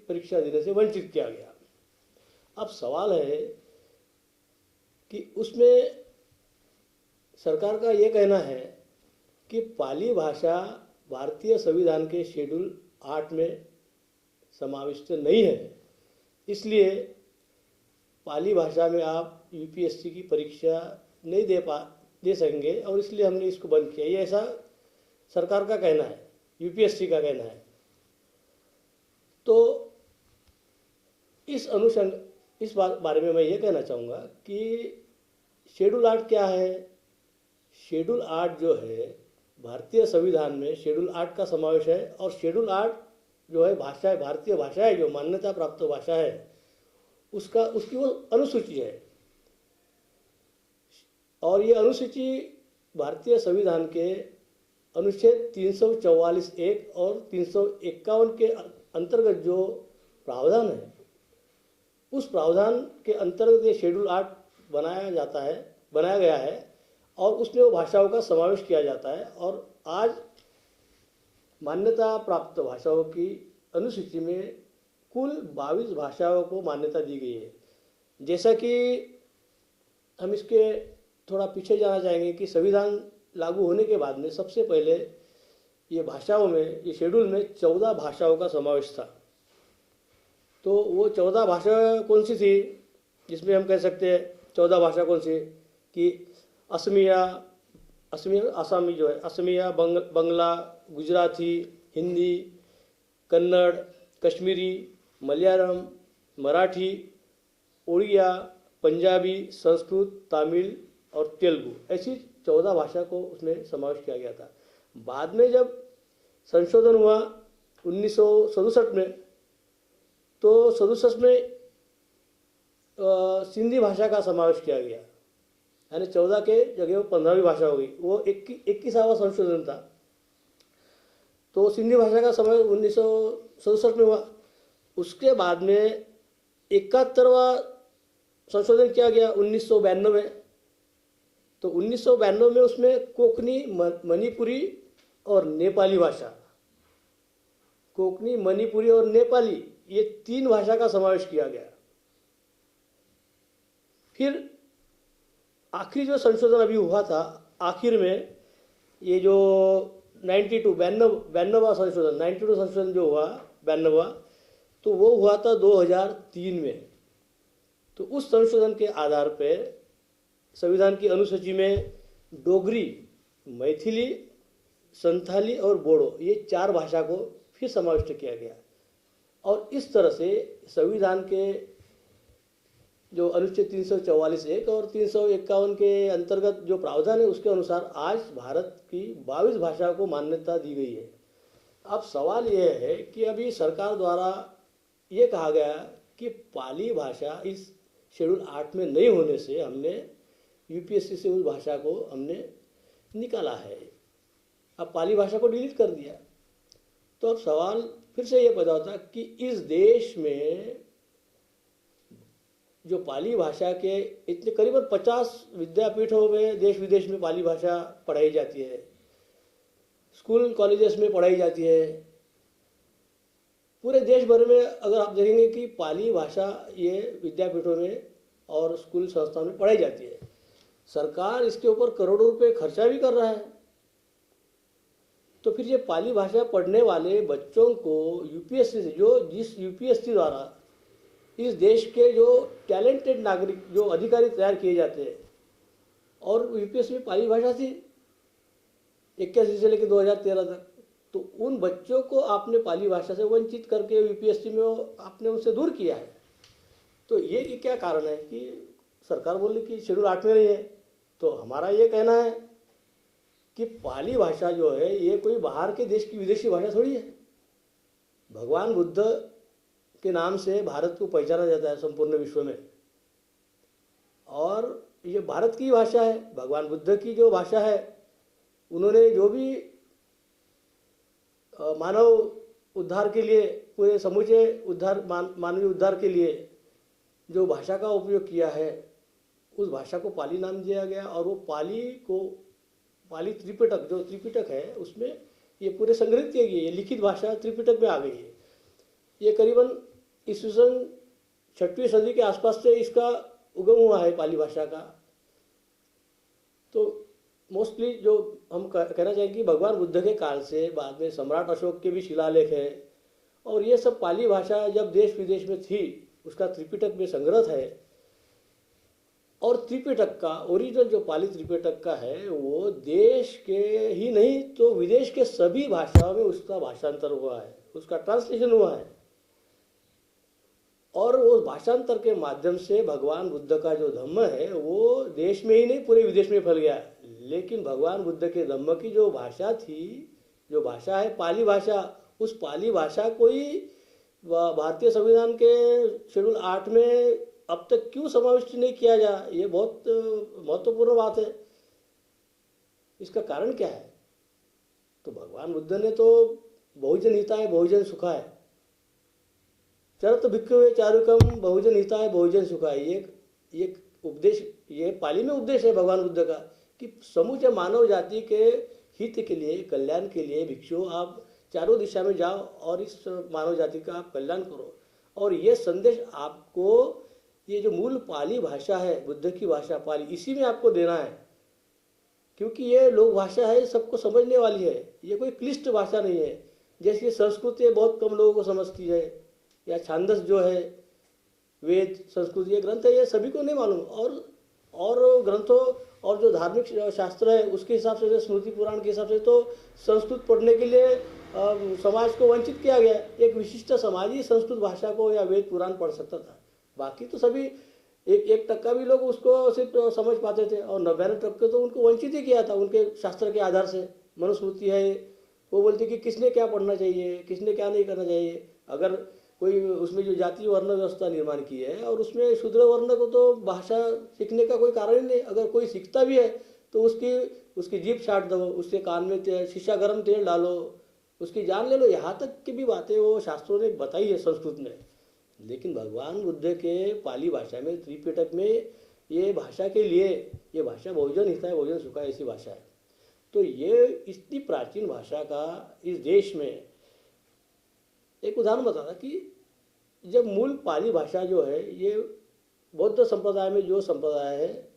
परीक्षा देने से वंचित किया गया। अब सवाल है कि उसमें सरकार का ये कहना है कि पाली भाषा भारतीय संविधान के शेड्यूल 8 में समाविष्ट नहीं है, इसलिए पाली भाषा में आप यूपीएससी की परीक्षा नहीं दे सकेंगे और इसलिए हमने इसको बंद किया। ये ऐसा सरकार का कहना है, यूपीएससी का कहना है। तो इस बारे में मैं ये कहना चाहूँगा कि शेड्यूल 8 क्या है। शेड्यूल 8 जो है भारतीय संविधान में शेड्यूल 8 का समावेश है और शेड्यूल 8 जो है भाषा है, भारतीय भाषा है, जो मान्यता प्राप्त भाषा है, उसकी वो अनुसूची है। और ये अनुसूची भारतीय संविधान के अनुच्छेद 344(1) और 351 के अंतर्गत जो प्रावधान है, उस प्रावधान के अंतर्गत ये शेड्यूल 8 बनाया गया है और उसमें वो भाषाओं का समावेश किया जाता है। और आज मान्यता प्राप्त भाषाओं की अनुसूची में कुल 22 भाषाओं को मान्यता दी गई है। जैसा कि हम इसके थोड़ा पीछे जाना चाहेंगे कि संविधान लागू होने के बाद में सबसे पहले ये भाषाओं में, ये शेड्यूल में 14 भाषाओं का समावेश था। तो वो 14 भाषा कौन सी थी, जिसमें हम कह सकते हैं 14 भाषा कौन सी कि आसामी जो है, असमिया, बंगला, गुजराती, हिंदी, कन्नड़, कश्मीरी, मलयालम, मराठी, उड़िया, पंजाबी, संस्कृत, तमिल और तेलुगु, ऐसी 14 भाषा को उसमें समावेश किया गया था। बाद में जब संशोधन हुआ 1967 में, तो 67 में सिंधी भाषा का समावेश किया गया, यानी 14 के जगह वो 15वीं भाषा हो गई। वो 21वां संशोधन था। तो सिंधी भाषा का समावेश 1967 में हुआ। उसके बाद में 71वां संशोधन किया गया 1992 में। तो 1992 में उसमें कोंकणी, मणिपुरी और नेपाली भाषा, कोंकणी, मणिपुरी और नेपाली, ये 3 भाषा का समावेश किया गया। फिर आखिरी जो संशोधन अभी हुआ था, आखिर में ये जो 92वां संशोधन जो हुआ 92वां, तो वो हुआ था 2003 में। तो उस संशोधन के आधार पर संविधान की अनुसूची में डोगरी, मैथिली, संथाली और बोडो, ये 4 भाषा को फिर समाविष्ट किया गया। और इस तरह से संविधान के जो अनुच्छेद 344(1) और 351 के अंतर्गत जो प्रावधान है, उसके अनुसार आज भारत की 22 भाषाओं को मान्यता दी गई है। अब सवाल यह है कि अभी सरकार द्वारा ये कहा गया कि पाली भाषा इस शेड्यूल 8 में नहीं होने से हमने यूपीएससी से उस भाषा को हमने निकाला है, अब पाली भाषा को डिलीट कर दिया। तो अब सवाल फिर से ये पैदा होता कि इस देश में जो पाली भाषा के इतने करीबन 50 विद्यापीठों में देश विदेश में पाली भाषा पढ़ाई जाती है, स्कूल कॉलेजेस में पढ़ाई जाती है, पूरे देश भर में अगर आप देखेंगे कि पाली भाषा ये विद्यापीठों में और स्कूल संस्थाओं में पढ़ाई जाती है। सरकार इसके ऊपर करोड़ों रुपए खर्चा भी कर रहा है। तो फिर ये पाली भाषा पढ़ने वाले बच्चों को यूपीएससी से, जिस यूपीएससी द्वारा इस देश के जो टैलेंटेड नागरिक, जो अधिकारी तैयार किए जाते हैं, और यूपीएससी में पाली भाषा थी 81 से लेकर 2013 तक, तो उन बच्चों को आपने पाली भाषा से वंचित करके यूपीएससी में आपने उनसे दूर किया है। तो ये क्या कारण है कि सरकार बोल रही कि शेड्यूल 8 में नहीं है। तो हमारा ये कहना है कि पाली भाषा जो है ये कोई बाहर के देश की विदेशी भाषा थोड़ी है। भगवान बुद्ध के नाम से भारत को पहचाना जाता है संपूर्ण विश्व में, और ये भारत की भाषा है, भगवान बुद्ध की जो भाषा है। उन्होंने जो भी मानव उद्धार के लिए, पूरे समूचे उद्धार, मानवीय उद्धार के लिए जो भाषा का उपयोग किया है, उस भाषा को पाली नाम दिया गया। और वो पाली त्रिपिटक, जो त्रिपिटक है उसमें ये पूरे संग्रहित किए गए, ये लिखित भाषा त्रिपिटक में आ गई है। ये करीबन ईस्वी सन 6वीं सदी के आसपास से इसका उगम हुआ है पाली भाषा का। तो मोस्टली जो हम कहना चाहेंगे कि भगवान बुद्ध के काल से बाद में सम्राट अशोक के भी शिलालेख है, और ये सब पाली भाषा जब देश विदेश में थी उसका त्रिपिटक में संग्रह है। और त्रिपिटक का ओरिजिनल जो पाली त्रिपिटक का है वो देश के ही नहीं तो विदेश के सभी भाषाओं में उसका भाषांतर हुआ है, उसका ट्रांसलेशन हुआ है। और वो भाषांतर के माध्यम से भगवान बुद्ध का जो धम्म है वो देश में ही नहीं पूरे विदेश में फैल गया। लेकिन भगवान बुद्ध के धम्म की जो भाषा थी, जो भाषा है पाली भाषा, उस पाली भाषा को ही भारतीय संविधान के शेड्यूल 8 में अब तक क्यों समाविष्ट नहीं किया जा, ये बहुत महत्वपूर्ण बात है। इसका कारण क्या है? तो भगवान बुद्ध ने तो बहुजन हिताय बहुजन सुखाय, चरत भिक्षुवे चारुकम बहुजन हिताय बहुजन सुखाय, ये उपदेश, ये पाली में उपदेश है भगवान बुद्ध का कि समूचे मानव जाति के हित के लिए, कल्याण के लिए भिक्षु आप चारों दिशा में जाओ और इस मानव जाति का आप कल्याण करो। और ये संदेश आपको, ये जो मूल पाली भाषा है बुद्ध की भाषा पाली, इसी में आपको देना है, क्योंकि ये लोक भाषा है, सबको समझने वाली है, ये कोई क्लिष्ट भाषा नहीं है। जैसे संस्कृत ये बहुत कम लोगों को समझती है, या छांदस जो है वेद संस्कृत ये ग्रंथ है ये सभी को नहीं मालूम। और ग्रंथों और जो धार्मिक शास्त्र है उसके हिसाब से, स्मृति पुराण के हिसाब से तो संस्कृत पढ़ने के लिए समाज को वंचित किया गया। एक विशिष्ट समाज ही संस्कृत भाषा को या वेद पुराण पढ़ सकता था, बाकी तो सभी 1% भी लोग उसको सिर्फ समझ पाते थे, और 99% तो उनको वंचित ही किया था उनके शास्त्र के आधार से। मनुस्मृति है वो बोलती कि किसने क्या पढ़ना चाहिए, किसने क्या नहीं करना चाहिए। अगर कोई उसमें जो जाति वर्ण व्यवस्था निर्माण की है और उसमें शूद्र वर्ण को तो भाषा सीखने का कोई कारण ही नहीं। अगर कोई सीखता भी है तो उसकी जीभ छाट दो, उसके कान में शीशा गर्म तेल डालो, उसकी जान ले लो, यहाँ तक की भी बातें वो शास्त्रों ने बताई है संस्कृत में। लेकिन भगवान बुद्ध के पाली भाषा में त्रिपिटक में ये भाषा के लिए, ये भाषा बहुजन हिताय बहुजन सुखाय ऐसी भाषा है। तो ये इतनी प्राचीन भाषा का इस देश में एक उदाहरण बताता कि जब मूल पाली भाषा जो है ये बौद्ध संप्रदाय में जो संप्रदाय है,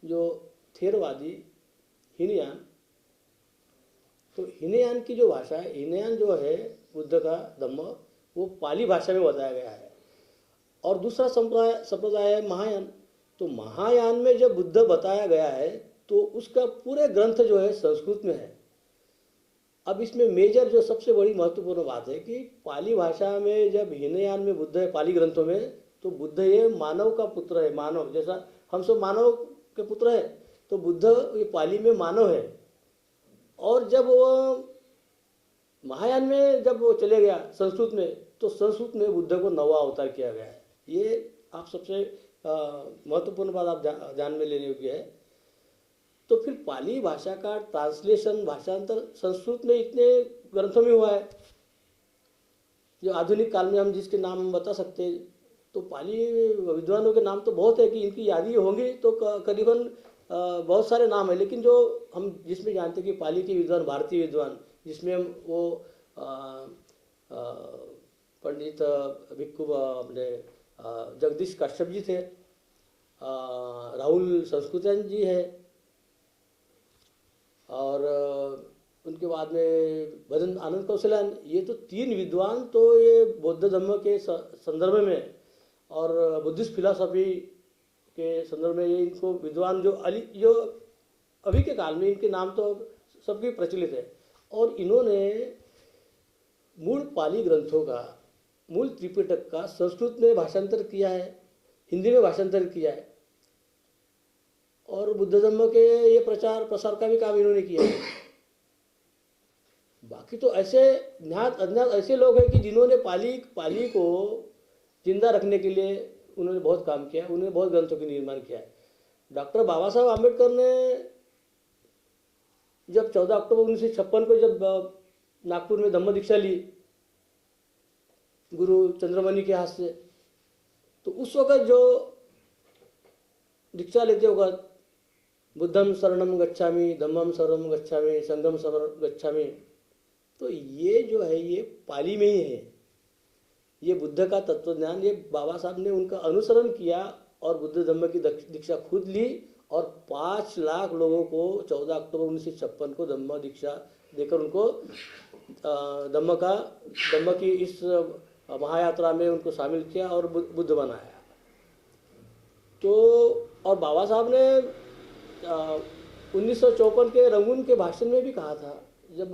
जो थेरवादी हीनयान, तो हीनयान की जो भाषा है, हीनयान जो है बुद्ध का धम्म वो पाली भाषा में बताया गया है। और दूसरा संप्रदाय है महायान। तो महायान में जब बुद्ध बताया गया है तो उसका पूरे ग्रंथ जो है संस्कृत में है। अब इसमें मेजर जो सबसे बड़ी महत्वपूर्ण बात है कि पाली भाषा में जब हीनयान में बुद्ध है पाली ग्रंथों में, तो बुद्ध ये मानव का पुत्र है, मानव जैसा हम सब मानव के पुत्र है, तो बुद्ध ये पाली में मानव है। और जब वो महायान में जब वो चले गया संस्कृत में, तो संस्कृत में बुद्ध को नवा अवतार किया गया है। ये आप सबसे महत्वपूर्ण बात आप ध्यान में लेने योग्य है। तो फिर पाली भाषा का ट्रांसलेशन, भाषांतर संस्कृत में इतने ग्रंथों में हुआ है जो आधुनिक काल में हम जिसके नाम हम बता सकते हैं। तो पाली विद्वानों के नाम तो बहुत है कि इनकी यादी होंगी तो करीबन बहुत सारे नाम है। लेकिन जो हम जिसमें जानते हैं कि पाली के विद्वान, भारतीय विद्वान, जिसमें वो पंडित भिक्खु अपने जगदीश कश्यप जी थे, राहुल संस्कृतन जी है, और उनके बाद में भजन आनंद कौशल्यान, ये तो 3 विद्वान तो ये बौद्ध धर्म के संदर्भ में और बुद्धिस्ट फिलॉसफी के संदर्भ में ये इनको विद्वान जो अभी के काल में इनके नाम तो सबके प्रचलित है। और इन्होंने मूल पाली ग्रंथों का, मूल त्रिपिटक का संस्कृत में भाषांतर किया है, हिंदी में भाषांतर किया है, और बुद्ध धर्म के ये प्रचार प्रसार का भी काम इन्होंने किया है। बाकी तो ऐसे ज्ञात अज्ञात ऐसे लोग हैं कि जिन्होंने पाली को जिंदा रखने के लिए उन्होंने बहुत काम किया है, उन्होंने बहुत ग्रंथों के निर्माण किया है। डॉक्टर बाबा साहब आम्बेडकर ने जब 14 अक्टूबर 1956 को जब नागपुर में धम्म दीक्षा ली गुरु चंद्रमणि के हाथ से, तो उस वक्त जो दीक्षा लेते वक्त बुद्धम शरणम गच्छामि, धम्मम शरणम गच्छामि, संघम शरणम गच्छामि, तो ये जो है ये पाली में ही है। ये बुद्ध का तत्वज्ञान, ये बाबा साहब ने उनका अनुसरण किया और बुद्ध धम्म की दीक्षा खुद ली और 5 लाख लोगों को 14 अक्टूबर 1956 को धम्म दीक्षा देकर उनको धम्म की इस महायात्रा में उनको शामिल किया और बुद्ध बनाया। तो और बाबा साहब ने 1954 के रंगून के भाषण में भी कहा था, जब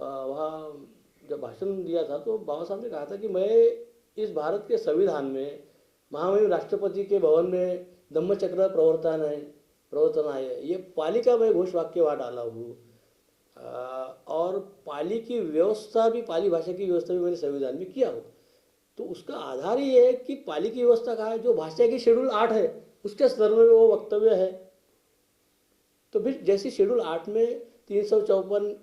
वहाँ जब भाषण दिया था तो बाबा साहब ने कहा था कि मैं इस भारत के संविधान में महामहिम राष्ट्रपति के भवन में धम्मचक्र प्रवर्तनाय ये पाली का मैं घोष वाक्य वहाँ डाला हूँ और पाली की व्यवस्था भी, पाली भाषा की व्यवस्था भी मैंने संविधान में किया हूँ। तो उसका आधार ये है कि पाली की व्यवस्था कहाँ है, जो भाषा की शेड्यूल 8 है उसके संदर्भ में वो वक्तव्य है। तो फिर जैसे शेड्यूल 8 में 354